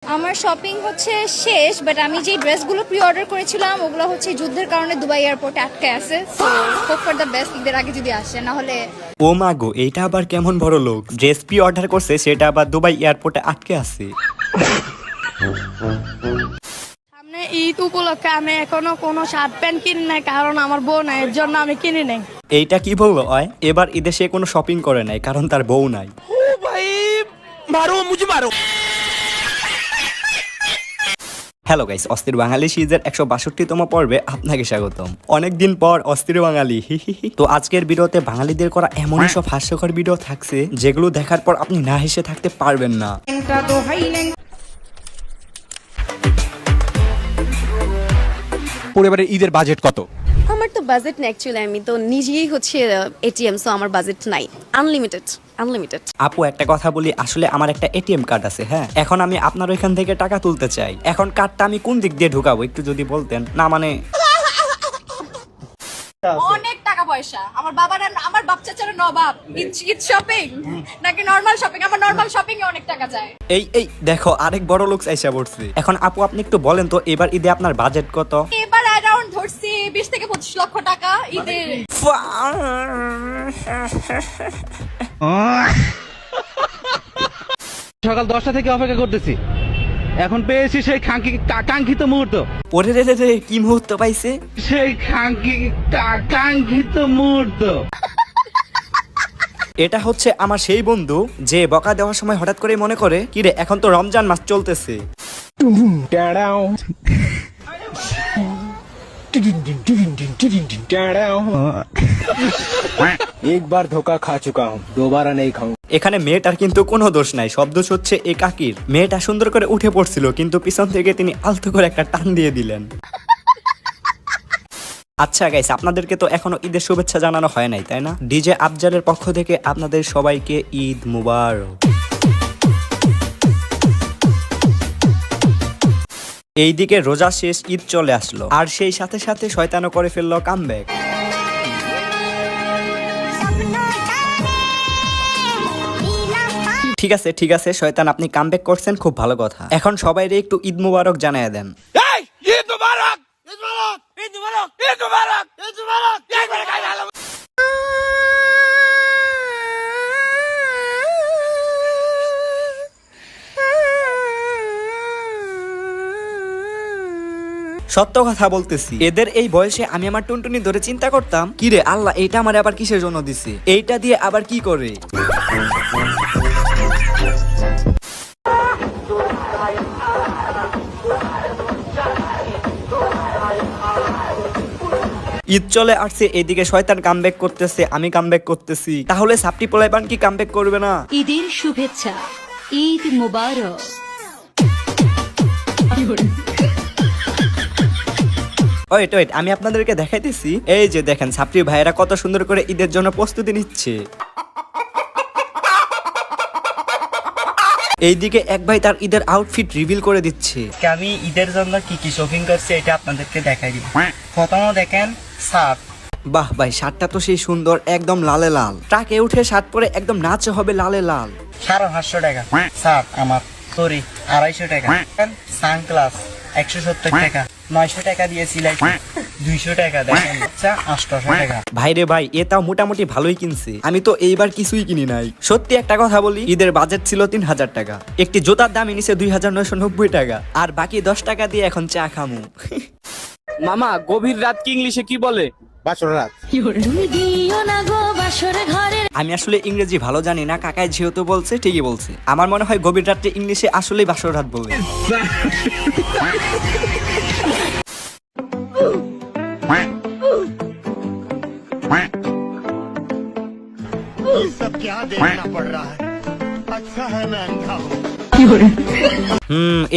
আমার শপিং হচ্ছে শেষ, বাট আমি যে ড্রেসগুলো প্রি অর্ডার করেছিলাম ওগুলো হচ্ছে যুদ্ধের কারণে দুবাই এয়ারপোর্টে আটকে আছে। So hope for the best, ঈদের আগে যদি আসে, না হলে। ও মা গো, এইটা আবার কেমন বড় লোক, ড্রেস পি অর্ডার করছে সেটা আবার দুবাই এয়ারপোর্টে আটকে আছে। সামনে ঈদ উপলক্ষে আমি এখনো কোনো শার্ট প্যান্ট কিনি নাই, কারণ আমার বউ নাই, এর জন্য আমি কিনি নাই। এইটা কি বললো অয়? এবার ঈদে সে কোনো শপিং করে নাই কারণ তার বউ নাই। হ্যালো গাইস, অস্থির বাঙালি সিরিজের 162তম পর্বে আপনাকে স্বাগতম। অনেকদিন পর অস্থির বাঙালি তো আজকের ভিডিওতে বাঙালিদের করা এমনই সব হাস্যকর ভিডিও থাকছে যেগুলো দেখার পর আপনি না হেসে থাকতে পারবেন না। পরিবারের ঈদের বাজেট কত? আমার তো বাজেট না, অ্যাকচুয়ালি আমি তো নিজেই হচ্ছে এটিএম, সো আমার বাজেট নাই, আনলিমিটেড। আপু একটা কথা বলি, আসলে আমার একটা এটিএম কার্ড আছে, হ্যাঁ। এখন আমি আপনার ওইখান থেকে টাকা তুলতে চাই, এখন কার্ডটা আমি কোন দিক দিয়ে ঢুকাবো একটু যদি বলতেন। না মানে অনেক টাকা পয়সা আমার বাবার, আমার বাপ চাচার নবাব। ঈদ শপিং নাকি নরমাল শপিং? আমার নরমাল শপিং এ অনেক টাকা যায়। এই দেখো আরেক বড় লোক আইসা পড়ছে। এখন আপু আপনি একটু বলেন তো, এবার ঈদে আপনার বাজেট কত? এবার অ্যারাউন্ড ধরছি 20 থেকে 25 লক্ষ টাকা ঈদের। সকাল 10টা থেকে অপেক্ষা করতেছি, এখন পেয়েছি সেই কাঙ্ক্ষিত মুহূর্ত। ওরে রে রে রে, কি মুহূর্ত পাইছে? সেই কাঙ্ক্ষিত মুহূর্ত। এটা হচ্ছে আমার সেই বন্ধু যে বকা দেওয়ার সময় হঠাৎ করে মনে করে, কি রে এখন তো রমজান মাস চলতেছে। एक बार धोखा खा चुका हूँ, दोबारा नहीं खाऊं। এখানে মেয়েটার কিন্তু কোনো দোষ নাই, সব দোষ হচ্ছে এ কাকির। মেয়েটা সুন্দর করে উঠে পড়ছিল কিন্তু পিছন থেকে তিনি আলতো করে একটা টান দিয়ে দিলেন। আচ্ছা গাইস, আপনাদেরকে তো এখনো ঈদের শুভেচ্ছা জানানো হয় নাই, তাই না? ডিজে আফজালের পক্ষ থেকে আপনাদের সবাইকে ঈদ মুবারক। এইদিকে রোজা শেষ, ঈদ চলে আসলো, আর সেই সাথে সাথে শয়তানও করে ফেললো কামব্যাক। ঠিক আছে শয়তান, আপনি কামব্যাক করছেন, খুব ভালো কথা। এখন সবাইরে একটু ঈদ মুবারক জানায় দেন। সত্য কথা বলতেছি, এদের এই বয়সে আমি আমার টুনটুনি ধরে চিন্তা করতাম, কি রে আল্লাহ এইটা আমার আবার কিসের জন্য দিছে, এইটা দিয়ে আবার কি করে। ঈদ চলে আসছে, এদিকে শয়তান কামব্যাক করতেছে, আমি কামব্যাক করতেছি, তাহলে সাপটি পোলাইবান কি কামব্যাক করবে না? ঈদের শুভেচ্ছা, ঈদ মুবারক। ওয়েট আমি আপনাদেরকে দেখাইতেছি, এই যে দেখেন ছাত্রী ভাইয়েরা কত সুন্দর করে ঈদের জন্য প্রস্তুতি নিচ্ছে। এইদিকে এক ভাই তার ঈদের আউটফিট রিভিল করে দিচ্ছে। আমি ঈদের জন্য কি কি শপিং করছি এটা আপনাদেরকে দেখাই দিব। প্রথমে দেখেন শার্ট। বাহ ভাই, শার্টটা তো সেই সুন্দর, একদম লালে লাল। ট্রাকে উঠে শার্ট পরে একদম নাচে হবে লালে লাল। 550 টাকা শার্ট আমার, সরি 250 টাকা। সানগ্লাস 170 টাকা, 900 টাকা দিয়ে সিলাই 200 টাকা, দেখেন 800 টাকা। ভাই রে ভাই, এ তাও মোটামুটি ভালোই কিনছে, আমি তো এইবার কিছুই কিনি নাই। সত্যি একটা কথা বলি, ঈদের বাজেট ছিল 3000 টাকা, একটি জুতার দাম নিছে 2990 টাকা, আর বাকি 10 টাকা দিয়ে এখন চা খামু। মামা, গভীর রাত কি ইংলিশে কি বলে? আমি আসলে ইংরেজি ভালো জানি না, কাকাই যেহেতু বলছে ঠিকই বলছে। আমার মনে হয় গভীর রাত্রে ইংলিশে আসলেই বাসর রাত বলে।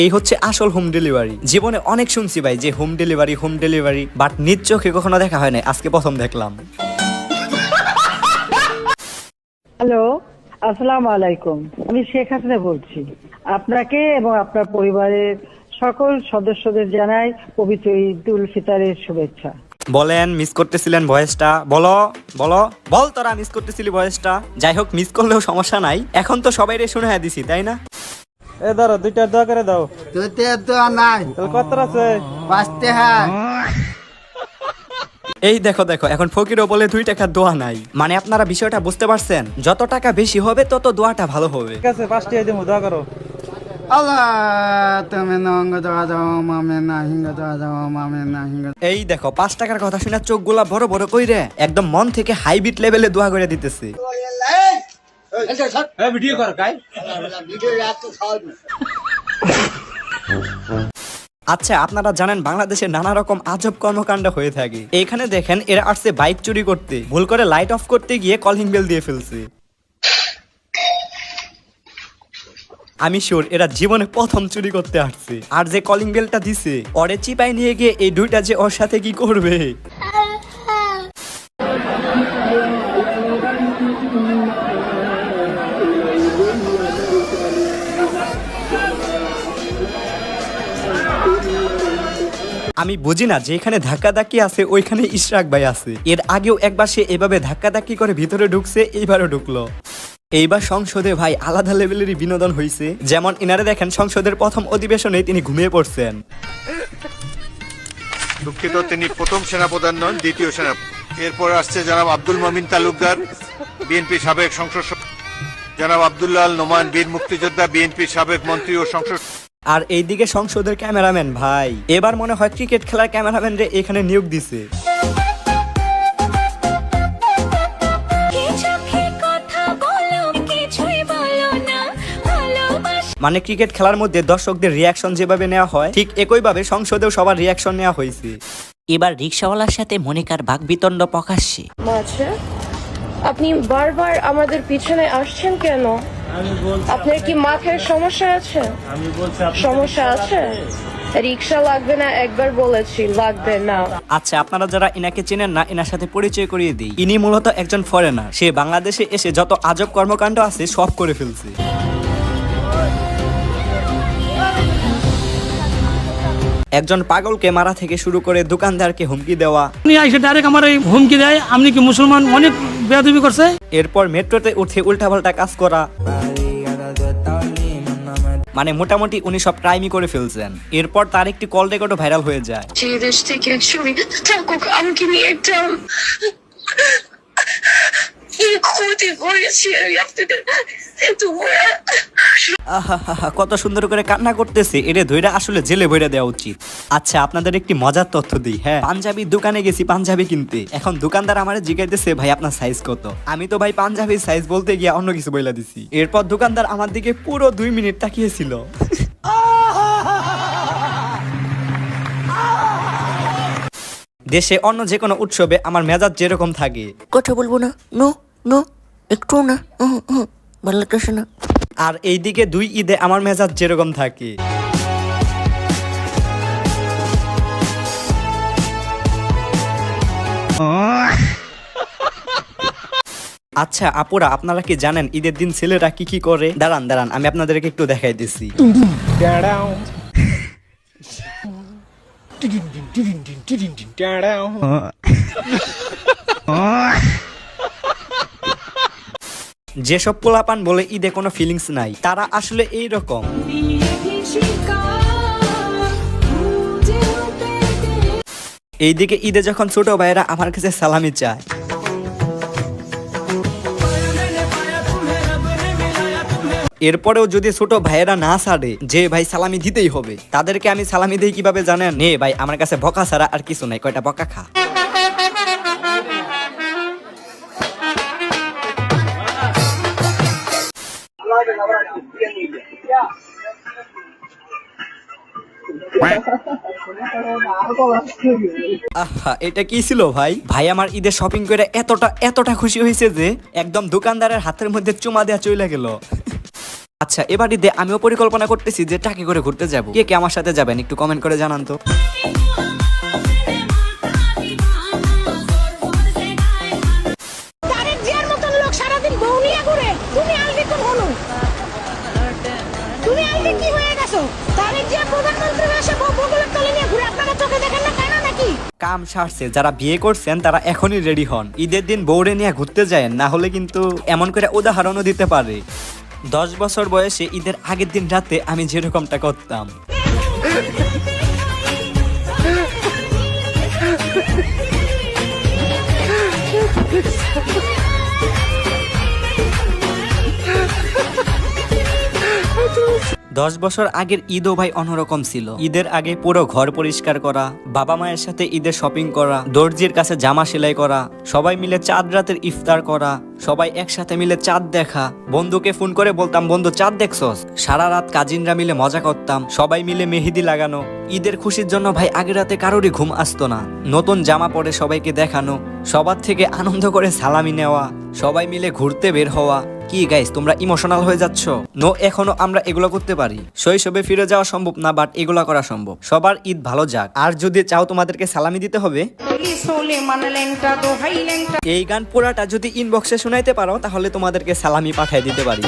এই হচ্ছে আসল হোম ডেলিভারি। জীবনে অনেক শুনছি ভাই যে হোম ডেলিভারি, বাট নিজ চোখে কখনো দেখা হয় না, আজকে প্রথম দেখলাম। হ্যালো, আসসালামু আলাইকুম। আমি শেখ হাসিনা বলছি। আপনাকে এবং আপনার পরিবারের সকল সদস্যদের জানাই পবিত্র ঈদ উল ফিতরের শুভেচ্ছা। বলেন, মিস করতেছিলেন ভয়েসটা? বল তোরা মিস করতেছিলি ভয়েসটা। যাই হোক, মিস করলেও সমস্যা নাই, এখন তো সবাইরে শুনে দিছি, তাই না? এ ধরো 2টা দোয়া করে দাও। তোতে তো নাই তাহলে কত আছে? 5 টাকা। এই দেখো দেখো, এখন ফকিরও বলে 2 টাকা দোয়া নাই। মানে আপনারা বিষয়টা বুঝতে পারছেন, যত টাকা বেশি হবে তত দোয়াটা ভালো হবে। ঠিক আছে 5 টাকা দিমু, দোয়া করো। আল্লাহ তুমি নঙ্গ দোয়া দাও মামে না হিঙ্গ দোয়া দাও মামে না হিঙ্গ। এই দেখো 5 টাকার কথা শুনে চোখগুলা বড় বড় কইরে একদম মন থেকে হাই বিট লেভেলে দোয়া করে দিতেছে। আচ্ছা, আপনারা জানেন বাংলাদেশে নানা রকম আজব কর্মকাণ্ড হয়ে থাকে। এখানে দেখেন এরা আসছে বাইক চুরি করতে, ভুল করে লাইট অফ করতে গিয়ে কলিং বেল দিয়ে ফেলছে। আমি শিওর এরা জীবনে প্রথম চুরি করতে আসছে। আর যে কলিং বেলটা দিছে ওরে চিপাই নিয়ে গিয়ে এই 2টা যে ওর সাথে কি করবে। আমি বুঝি না যে এখানে ধাক্কাধাক্কি আছে ওইখানে ইশরাক ভাই আছে। এর আগেও একবার সে এভাবে ধাক্কাধাক্কি করে ভিতরে ঢুকছে, এইবারও ঢুকলো। এইবার সংসদে ভাই আলাদা লেভেলেরই বিনোদন হয়েছে। যেমন ইনারে দেখেন সংসদের প্রথম অধিবেশনে তিনি ঘুমিয়ে পড়ছেন। দুঃখিত, তিনি প্রথম সেনাপ্রধান নন, দ্বিতীয় সেনা। এরপর আসছে জনাব আব্দুল মমিন তালুকদার, বিএনপি সাবেক সংসদ সদস্য, জনাব আব্দুল্লাহ আল নোমান, বীর মুক্তিযোদ্ধা, বিএনপি সাবেক মন্ত্রী ও সংসদ। আর এইদিকে সংসদের ক্যামেরাম্যান ভাই এবার মনে হয় ক্রিকেট খেলার ক্যামেরাম্যান রে এখানে নিয়োগ দিছে। মানে ক্রিকেট খেলার মধ্যে দর্শকদের রিয়াকশন যেভাবে নেওয়া হয় ঠিক একইভাবে সংসদেও সবার রিয়াকশন নেওয়া হয়েছে। এবার রিকশাওয়ালার সাথে মনিকার বাকবিতণ্ড প্রকাশ্যে। আচ্ছা, আপনি বারবার আমাদের পিছনে আসছেন কেন? আপনার কি মাথায় সমস্যা আছে? সমস্যা আছে? রিক্সা লাগবে না, একবার বলেছি লাগবে না। আচ্ছা, আপনারা যারা ইনাকে চেনেন না এনার সাথে পরিচয় করিয়ে দিই। ইনি মূলত একজন ফরেনার। সে বাংলাদেশে এসে যত আজব কর্মকাণ্ড আছে সব করে ফেলছে। একজন পাগলকে মারা থেকে শুরু করে দোকানদারকে হুমকি দেওয়া। উনি আইসে ডাইরেক্ট আমার এই হুমকি দেয়, আপনি কি মুসলমান, অনেক বেয়াদবি করছে। এরপর মেট্রোতে উঠে উল্টাপাল্টা কাজ করা। মানে মোটামুটি উনি সব ক্রাইমই করে ফেলছেন। এরপর তার একটি কল রেকর্ডও ভাইরাল হয়ে যায়। যে দেশ থেকে একসময় থাকুক, আমাকে নিয়ে একটা কি ক্ষতি করেছি আমি আপনাদের। আহা, কত সুন্দর করে কান্না করতেছে। এটা ধইরা আসলে জেলে ভইরা দেওয়া উচিত। আচ্ছা, আপনাদের একটি মজার তথ্য দিই। হ্যাঁ, পাঞ্জাবি দোকানে গেছি পাঞ্জাবি কিনতে। এখন দোকানদার আমারে জিজ্ঞাসা ভাই আপনার সাইজ কত। আমি তো ভাই পাঞ্জাবির সাইজ বলতে গিয়ে অন্য কিছু বইলা দিছি। এরপর দোকানদার আমার দিকে পুরো 2 মিনিট তাকিয়েছিল। দেশে অন্য যে কোনো উৎসবে আমার মেজাজ যেরকম থাকে, কথা বলবো না, নো নো, একটু না, ভালো লাগতেছে না। আর এইদিকে 2 ঈদে আমার মেজাজ যেরকম থাকে। আচ্ছা আপুরা, আপনারা কি জানেন ঈদের দিন ছেলেরা কি কি করে? দাঁড়ান দাঁড়ান, আমি আপনাদেরকে একটু দেখাই দিচ্ছি। যেসব পোলাপান বলে ঈদে কোনো ফিলিংস নাই, তারা আসলে এইরকম। এইদিকে ঈদে যখন ছোট ভাইয়েরা আমার কাছে সালামি চায়, এরপরেও যদি ছোট ভাইয়েরা না ছাড়ে যে ভাই সালামি দিতেই হবে, তাদেরকে আমি সালামি দিই কিভাবে জানেন? নে ভাই, আমার কাছে বকা ছাড়া আর কিছু নাই, কয়টা বকা খা। আহা, এটা কি ছিল ভাই? ভাই আমার ঈদের শপিং করে এতটা খুশি হয়েছে যে একদম দোকানদারের হাতের মধ্যে চুমা দেয়া চলে গেল। আচ্ছা, এবার ঈদে আমিও পরিকল্পনা করতেছি যে টাকি করে ঘুরতে যাব। কে কে আমার সাথে যাবেন একটু কমেন্ট করে জানান তো। কাম সারছে, যারা বিয়ে করছেন তারা এখনই রেডি হন। ঈদের দিন বউরে নিয়ে ঘুরতে যায়, না হলে কিন্তু এমন করে উদাহরণও দিতে পারে। 10 বছর বয়সে ঈদের আগের দিন রাতে আমি যেরকমটা করতাম। 10 বছর আগের ঈদও ভাই অন্যরকম ছিল। ঈদের আগে পুরো ঘর পরিষ্কার করা, বাবা মায়ের সাথে ঈদের শপিং করা, দর্জির কাছে জামা সেলাই করা, সবাই মিলে চাঁদ রাতের ইফতার করা, সবাই একসাথে মিলে চাঁদ দেখা, বন্ধুকে ফোন করে বলতাম বন্ধু চাঁদ দেখছস, সারা রাত কাজিনরা মিলে মজা করতাম, সবাই মিলে মেহেদি লাগানো। ঈদের খুশির জন্য ভাই আগের রাতে কারোরই ঘুম আসতো না। নতুন জামা পরে সবাইকে দেখানো, সবার থেকে আনন্দ করে সালামি নেওয়া, সবাই মিলে ঘুরতে বের হওয়া। কি গাইস তোমরা ইমোশনাল হয়ে যাচ্ছ? নো, এখনো আমরা এগুলো করতে পারি। শৈশবে ফিরে যাওয়া সম্ভব না, বাট এগুলো করা সম্ভব। সবার ঈদ ভালো যাক। আর যদি চাও তোমাদেরকে সালামি দিতে হবে, এই গান পুরাটা যদি ইনবক্সে শোনাইতে পারো তাহলে তোমাদেরকে সালামি পাঠিয়ে দিতে পারি।